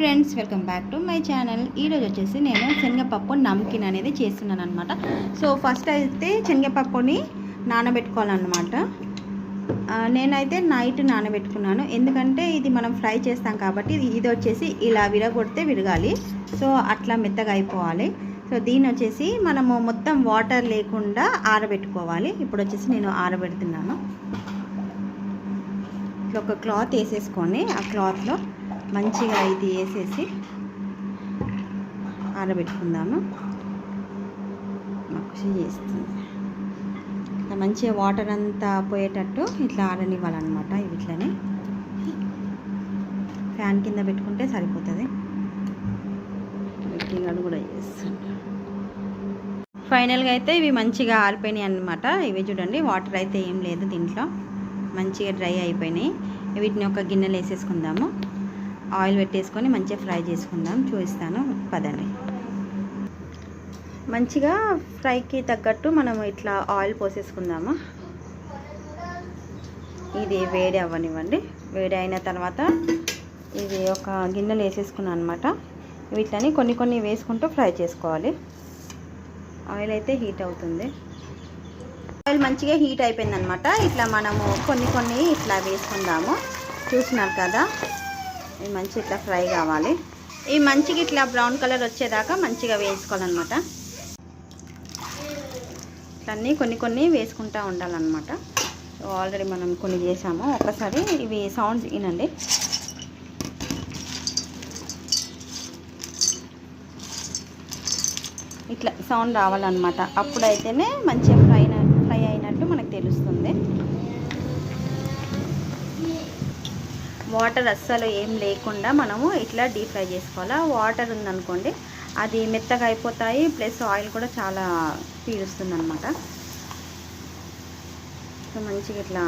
Friends, welcome back to my channel. ఈరోజు వచ్చేసి నేను శనగపప్పు నమ్కిన్ అనేది చేస్తున్నాను అనమాట. సో ఫస్ట్ అయితే శనగపప్పుని నానబెట్టుకోవాలన్నమాట. నేనైతే నైట్ నానబెట్టుకున్నాను, ఎందుకంటే ఇది మనం ఫ్రై చేస్తాం కాబట్టి ఇది వచ్చేసి ఇలా విరగొడితే విరగాలి. సో అట్లా మెత్తగా అయిపోవాలి. సో దీన్ని వచ్చేసి మనము మొత్తం వాటర్ లేకుండా ఆరబెట్టుకోవాలి. ఇప్పుడు వచ్చేసి నేను ఆరబెడుతున్నాను. ఇట్లా ఒక క్లాత్ వేసేసుకొని ఆ క్లాత్లో మంచిగా ఇది వేసేసి ఆరబెట్టుకుందాము. కృషి చేస్తుంది ఇట్లా మంచిగా వాటర్ అంతా పోయేటట్టు ఇట్లా ఆరనివ్వాలన్నమాట. ఇవి ఇట్లనే ఫ్యాన్ కింద పెట్టుకుంటే సరిపోతుంది. అది కూడా చేస్తాను. ఫైనల్గా అయితే ఇవి మంచిగా ఆరిపోయినాయి అన్నమాట. ఇవి చూడండి, వాటర్ అయితే ఏం లేదు దీంట్లో, మంచిగా డ్రై అయిపోయినాయి. వీటిని ఒక గిన్నెలో వేసేసుకుందాము. ఆయిల్ పెట్టేసుకొని మంచిగా ఫ్రై చేసుకుందాం. చూపిస్తాను పదండి. మంచిగా ఫ్రైకి తగ్గట్టు మనం ఇట్లా ఆయిల్ పోసేసుకుందాము. ఇది వేడి అవ్వనివ్వండి. వేడి అయిన తర్వాత ఇది ఒక గిన్నెలో వేసేసుకున్నాను అనమాట. వీటిని కొన్ని కొన్ని వేసుకుంటూ ఫ్రై చేసుకోవాలి. ఆయిల్ అయితే హీట్ అవుతుంది. ఆయిల్ మంచిగా హీట్ అయిపోయిందనమాట. ఇట్లా మనము కొన్ని కొన్ని ఇట్లా వేసుకుందాము. చూసినారు కదా, ఇవి మంచి ఇట్లా ఫ్రై కావాలి. ఇవి మంచిగా ఇట్లా బ్రౌన్ కలర్ వచ్చేదాకా మంచిగా వేసుకోవాలన్నమాట. ఇట్లన్నీ కొన్ని కొన్ని వేసుకుంటూ ఉండాలన్నమాట. సో ఆల్రెడీ మనం కొన్ని చేసాము. ఒకసారి ఇవి సౌండ్ వినండి. ఇట్లా సౌండ్ రావాలన్నమాట. అప్పుడైతేనే మంచిగా ఫ్రై అయినట్టు మనకు తెలుస్తుంది. వాటర్ అస్సలు ఏం లేకుండా మనము ఇట్లా డీప్ ఫ్రై చేసుకోవాలి. వాటర్ ఉందనుకోండి అది మెత్తగా అయిపోతాయి, ప్లస్ ఆయిల్ కూడా చాలా పీలుస్తుంది అనమాట. సో మంచిగా ఇట్లా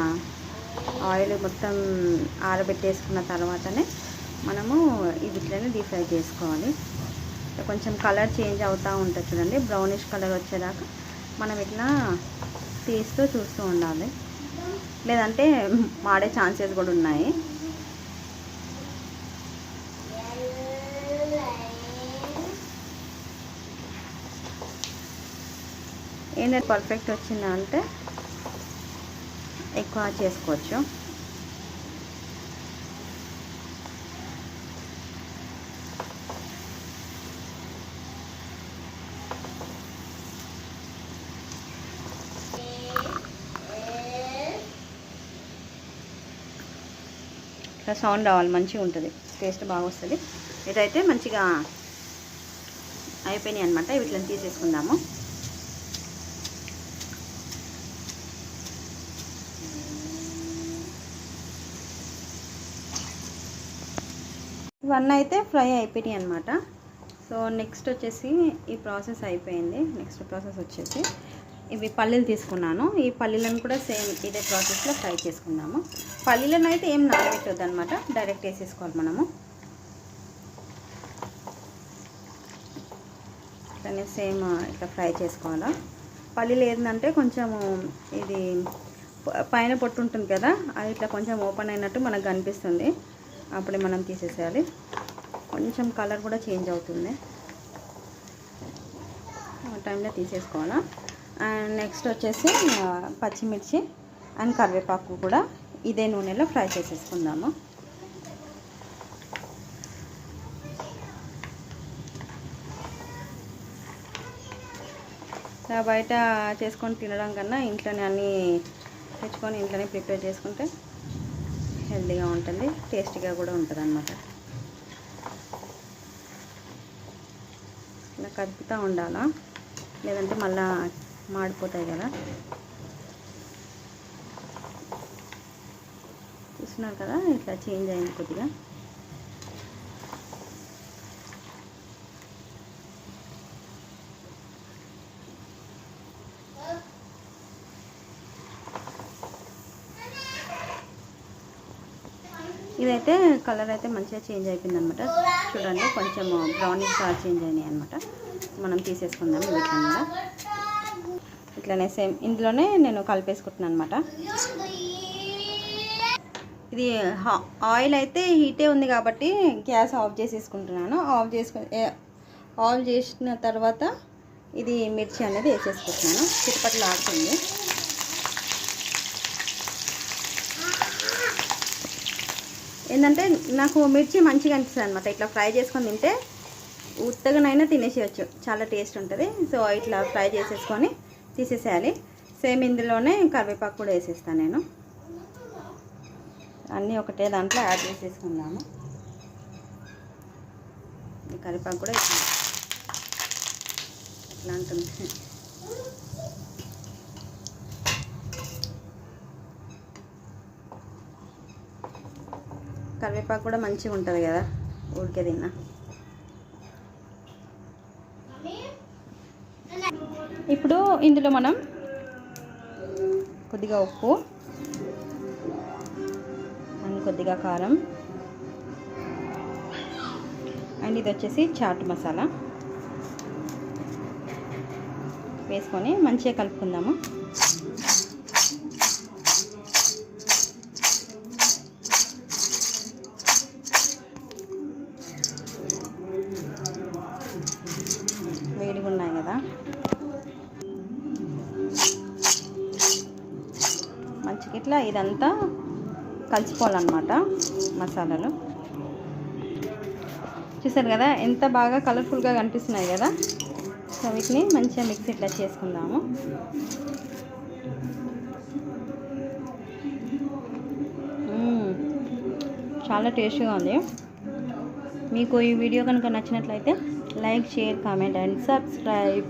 ఆయిల్ మొత్తం ఆరబెట్టేసుకున్న తర్వాతనే మనము ఇది ఇట్లనే డీప్ ఫ్రై చేసుకోవాలి. కొంచెం కలర్ చేంజ్ అవుతూ ఉంటుంది చూడండి, బ్రౌనిష్ కలర్ వచ్చేదాకా మనం ఇట్లా తీస్తూ చూస్తూ ఉండాలి, లేదంటే మాడే ఛాన్సెస్ కూడా ఉన్నాయి. ఏంటంటే పర్ఫెక్ట్ వచ్చిందా అంటే ఎక్కువ చేసుకోవచ్చు. ఇట్లా సౌండ్ రావాలి, మంచిగా ఉంటుంది, టేస్ట్ బాగా వస్తుంది. ఇదైతే మంచిగా అయిపోయినాయి అనమాట. వీటిని తీసేసుకుందాము. ఇవన్నీ అయితే ఫ్రై అయిపోయినాయి అనమాట. సో నెక్స్ట్ వచ్చేసి ఈ ప్రాసెస్ అయిపోయింది. నెక్స్ట్ ప్రాసెస్ వచ్చేసి ఇవి పల్లీలు తీసుకున్నాను. ఈ పల్లీలను కూడా సేమ్ ఇదే ప్రాసెస్లో ఫ్రై చేసుకుందాము. పల్లీలను అయితే ఏం నానబెట్టొద్దు అనమాట, డైరెక్ట్ వేసేసుకోవాలి మనము. ఇట్లనే సేమ్ ఇట్లా ఫ్రై చేసుకోవాలా. పల్లీలు ఏంటంటే కొంచెము ఇది పైన పొట్టు ఉంటుంది కదా, అది ఇట్లా కొంచెం ఓపెన్ అయినట్టు మనకు కనిపిస్తుంది. అప్పుడే మనం తీసేసేయాలి. కొంచెం కలర్ కూడా చేంజ్ అవుతుంది, ఆ టైంలో తీసేసుకోవాలా. అండ్ నెక్స్ట్ వచ్చేసి పచ్చిమిర్చి అండ్ కరివేపాకు కూడా ఇదే నూనెలో ఫ్రై చేసేసుకుందాము. బయట చేసుకొని తినడం కన్నా ఇంట్లోనే అన్నీ తెచ్చుకొని ఇంట్లోనే ప్రిపేర్ చేసుకుంటే హెల్తీగా ఉంటుంది, టేస్టీగా కూడా ఉంటుంది అన్నమాట. ఇలా కలుపుతూ ఉండాలా, లేదంటే మళ్ళా మాడిపోతాయి కదా. చూస్తున్నారు కదా, ఇట్లా చేంజ్ అయింది కొద్దిగా. ఇదైతే కలర్ అయితే మంచిగా చేంజ్ అయిపోయింది అనమాట. చూడండి, కొంచెం బ్రౌనిష్ కలర్ చేంజ్ అయినాయి అనమాట. మనం తీసేసుకుందాం. వీటిని కూడా ఇట్లనే సేమ్ ఇందులోనే నేను కలిపేసుకుంటున్నాను అనమాట. ఇది ఆయిల్ అయితే హీటే ఉంది కాబట్టి గ్యాస్ ఆఫ్ చేసేసుకుంటున్నాను. ఆఫ్ చేసిన తర్వాత ఇది మిర్చి అనేది వేసేసుకుంటున్నాను. చిటపట్లు ఆడుతుంది. ఏంటంటే నాకు మిర్చి మంచిగా అనిపిస్తుంది అనమాట. ఇట్లా ఫ్రై చేసుకొని తింటే ఉత్తగానైనా తినేసేయచ్చు, చాలా టేస్ట్ ఉంటుంది. సో ఇట్లా ఫ్రై చేసేసుకొని తీసేసేయాలి. సేమ్ ఇందులోనే కరివేపాకు కూడా వేసేస్తాను నేను. అన్నీ ఒకటే దాంట్లో యాడ్ చేసేసుకుందాము. కరివేపాకు కూడా ఇట్లా ఉంటుంది. కరివేపాకు కూడా మంచిగా ఉంటుంది కదా ఉడికే తిన్నా. ఇప్పుడు ఇందులో మనం కొద్దిగా ఉప్పు అండ్ కొద్దిగా కారం అండ్ ఇది వచ్చేసి చాట్ మసాలా వేసుకొని మంచిగా కలుపుకుందాము. వేడిగా ఉన్నాయి కదా, మంచిగా ఇట్లా ఇదంతా కలిసిపోవాలన్నమాట మసాలాలు. చూసారు కదా ఎంత బాగా కలర్ఫుల్గా కనిపిస్తున్నాయి కదా. సో వీటిని మంచిగా మిక్స్ ఇట్లా చేసుకుందాము. చాలా టేస్ట్గా ఉంది. మీకు ఈ వీడియో కనుక నచ్చినట్లయితే like, share, comment and subscribe.